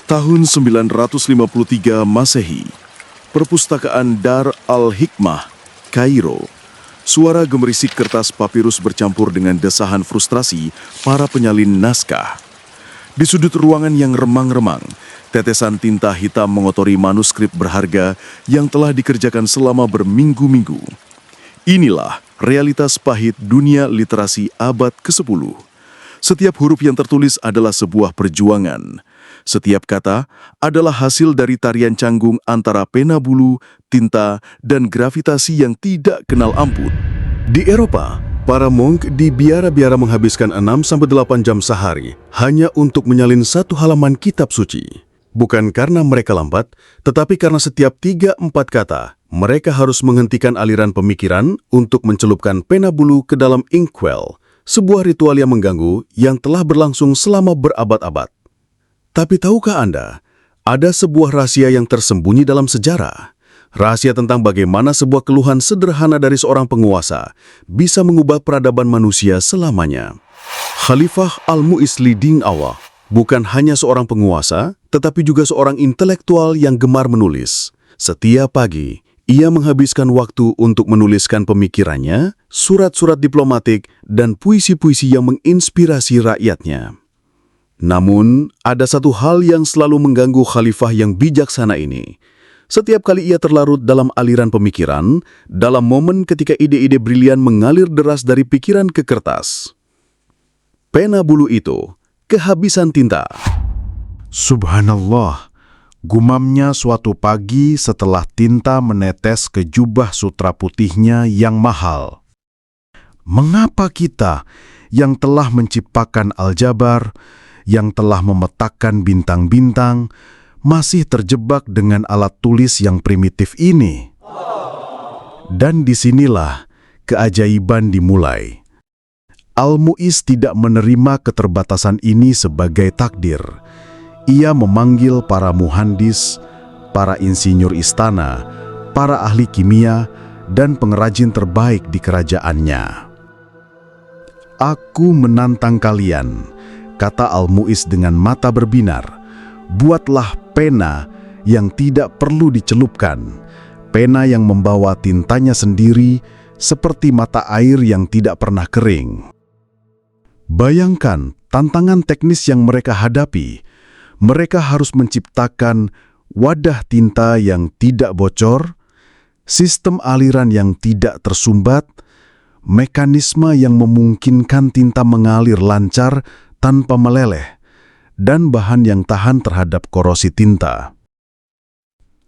Tahun 953 Masehi, Perpustakaan Dar al-Hikmah, Kairo. Suara gemerisik kertas papirus bercampur dengan desahan frustrasi para penyalin naskah. Di sudut ruangan yang remang-remang, tetesan tinta hitam mengotori manuskrip berharga yang telah dikerjakan selama berminggu-minggu. Inilah realitas pahit dunia literasi abad ke-10. Setiap huruf yang tertulis adalah sebuah perjuangan. Setiap kata adalah hasil dari tarian canggung antara pena bulu, tinta, dan gravitasi yang tidak kenal ampun. Di Eropa, para monk di biara-biara menghabiskan 6-8 jam sehari hanya untuk menyalin satu halaman kitab suci. Bukan karena mereka lambat, tetapi karena setiap 3-4 kata, mereka harus menghentikan aliran pemikiran untuk mencelupkan pena bulu ke dalam inkwell, sebuah ritual yang mengganggu yang telah berlangsung selama berabad-abad. Tapi tahukah Anda, ada sebuah rahasia yang tersembunyi dalam sejarah. Rahasia tentang bagaimana sebuah keluhan sederhana dari seorang penguasa bisa mengubah peradaban manusia selamanya. Khalifah Al-Mu'izz Din Allah bukan hanya seorang penguasa, tetapi juga seorang intelektual yang gemar menulis. Setiap pagi, ia menghabiskan waktu untuk menuliskan pemikirannya, surat-surat diplomatik, dan puisi-puisi yang menginspirasi rakyatnya. Namun, ada satu hal yang selalu mengganggu khalifah yang bijaksana ini. Setiap kali ia terlarut dalam aliran pemikiran, dalam momen ketika ide-ide brilian mengalir deras dari pikiran ke kertas. Pena bulu itu kehabisan tinta. Subhanallah, gumamnya suatu pagi setelah tinta menetes ke jubah sutra putihnya yang mahal. Mengapa kita yang telah menciptakan aljabar, yang telah memetakan bintang-bintang, masih terjebak dengan alat tulis yang primitif ini? Dan disinilah keajaiban dimulai. Al-Mu'izz tidak menerima keterbatasan ini sebagai takdir. Ia memanggil para muhandis, para insinyur istana, para ahli kimia, dan pengrajin terbaik di kerajaannya. "Aku menantang kalian," kata Al-Mu'izz dengan mata berbinar, "buatlah pena yang tidak perlu dicelupkan, pena yang membawa tintanya sendiri seperti mata air yang tidak pernah kering." Bayangkan tantangan teknis yang mereka hadapi. Mereka harus menciptakan wadah tinta yang tidak bocor, sistem aliran yang tidak tersumbat, mekanisme yang memungkinkan tinta mengalir lancar tanpa meleleh, dan bahan yang tahan terhadap korosi tinta.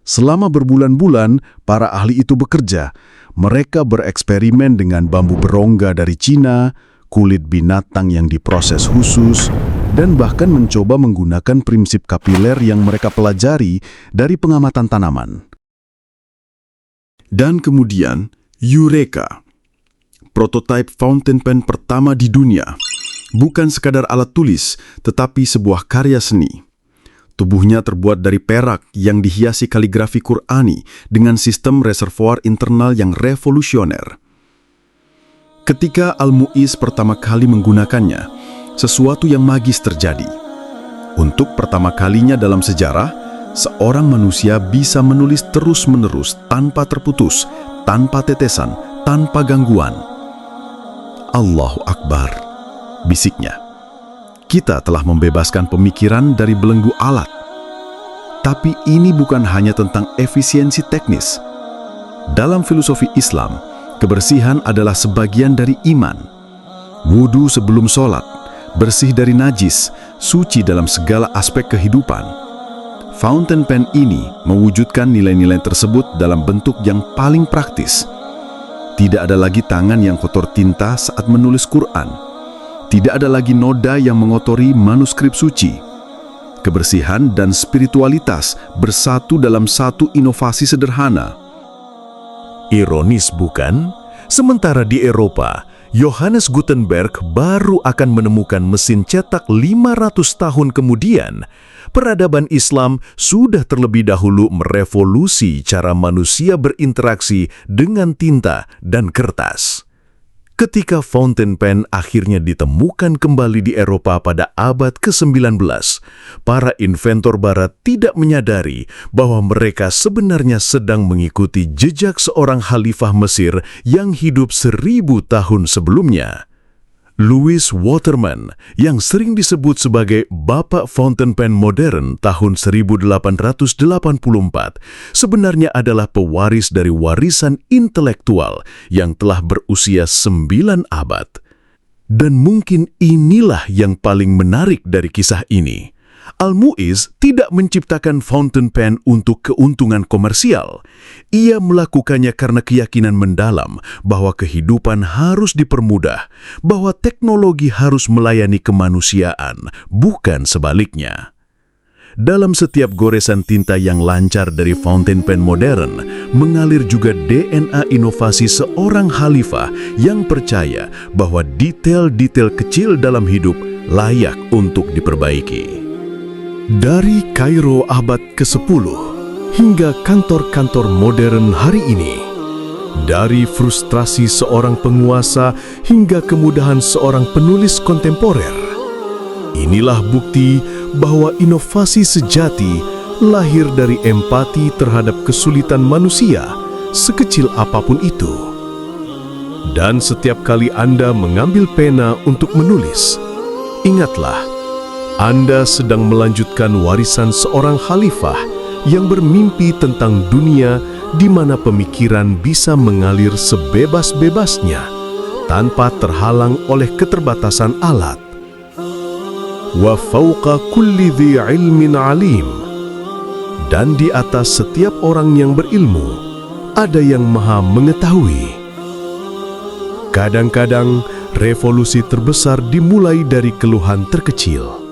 Selama berbulan-bulan, para ahli itu bekerja. Mereka bereksperimen dengan bambu berongga dari Cina, kulit binatang yang diproses khusus, dan bahkan mencoba menggunakan prinsip kapiler yang mereka pelajari dari pengamatan tanaman. Dan kemudian, Eureka, prototipe fountain pen pertama di dunia. Bukan sekadar alat tulis, tetapi sebuah karya seni. Tubuhnya terbuat dari perak yang dihiasi kaligrafi Qur'ani dengan sistem reservoir internal yang revolusioner. Ketika Al-Mu'izz pertama kali menggunakannya, sesuatu yang magis terjadi. Untuk pertama kalinya dalam sejarah, seorang manusia bisa menulis terus-menerus tanpa terputus, tanpa tetesan, tanpa gangguan. Allahu Akbar, bisiknya. Kita telah membebaskan pemikiran dari belenggu alat. Tapi ini bukan hanya tentang efisiensi teknis. Dalam filosofi Islam, kebersihan adalah sebagian dari iman. Wudu sebelum sholat, bersih dari najis, suci dalam segala aspek kehidupan. Fountain pen ini mewujudkan nilai-nilai tersebut dalam bentuk yang paling praktis. Tidak ada lagi tangan yang kotor tinta saat menulis Quran. Tidak ada lagi noda yang mengotori manuskrip suci. Kebersihan dan spiritualitas bersatu dalam satu inovasi sederhana. Ironis bukan? Sementara di Eropa, Johannes Gutenberg baru akan menemukan mesin cetak 500 tahun kemudian. Peradaban Islam sudah terlebih dahulu merevolusi cara manusia berinteraksi dengan tinta dan kertas. Ketika fountain pen akhirnya ditemukan kembali di Eropa pada abad ke-19, para inventor barat tidak menyadari bahwa mereka sebenarnya sedang mengikuti jejak seorang khalifah Mesir yang hidup 1000 tahun sebelumnya. Louis Waterman, yang sering disebut sebagai Bapak Fountain Pen modern tahun 1884, sebenarnya adalah pewaris dari warisan intelektual yang telah berusia 9 abad. Dan mungkin inilah yang paling menarik dari kisah ini. Al-Mu'iz tidak menciptakan fountain pen untuk keuntungan komersial. Ia melakukannya karena keyakinan mendalam bahwa kehidupan harus dipermudah, bahwa teknologi harus melayani kemanusiaan, bukan sebaliknya. Dalam setiap goresan tinta yang lancar dari fountain pen modern, mengalir juga DNA inovasi seorang khalifah yang percaya bahwa detail-detail kecil dalam hidup layak untuk diperbaiki. Dari Kairo abad ke-10 hingga kantor-kantor modern hari ini, dari frustrasi seorang penguasa hingga kemudahan seorang penulis kontemporer, inilah bukti bahwa inovasi sejati lahir dari empati terhadap kesulitan manusia, sekecil apapun itu. Dan setiap kali Anda mengambil pena untuk menulis, ingatlah, Anda sedang melanjutkan warisan seorang khalifah yang bermimpi tentang dunia di mana pemikiran bisa mengalir sebebas-bebasnya tanpa terhalang oleh keterbatasan alat. Wa fawqa kulli dhi ilmin alim. Dan di atas setiap orang yang berilmu, ada yang maha mengetahui. Kadang-kadang revolusi terbesar dimulai dari keluhan terkecil.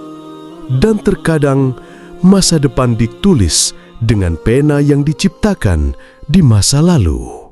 Dan terkadang masa depan ditulis dengan pena yang diciptakan di masa lalu.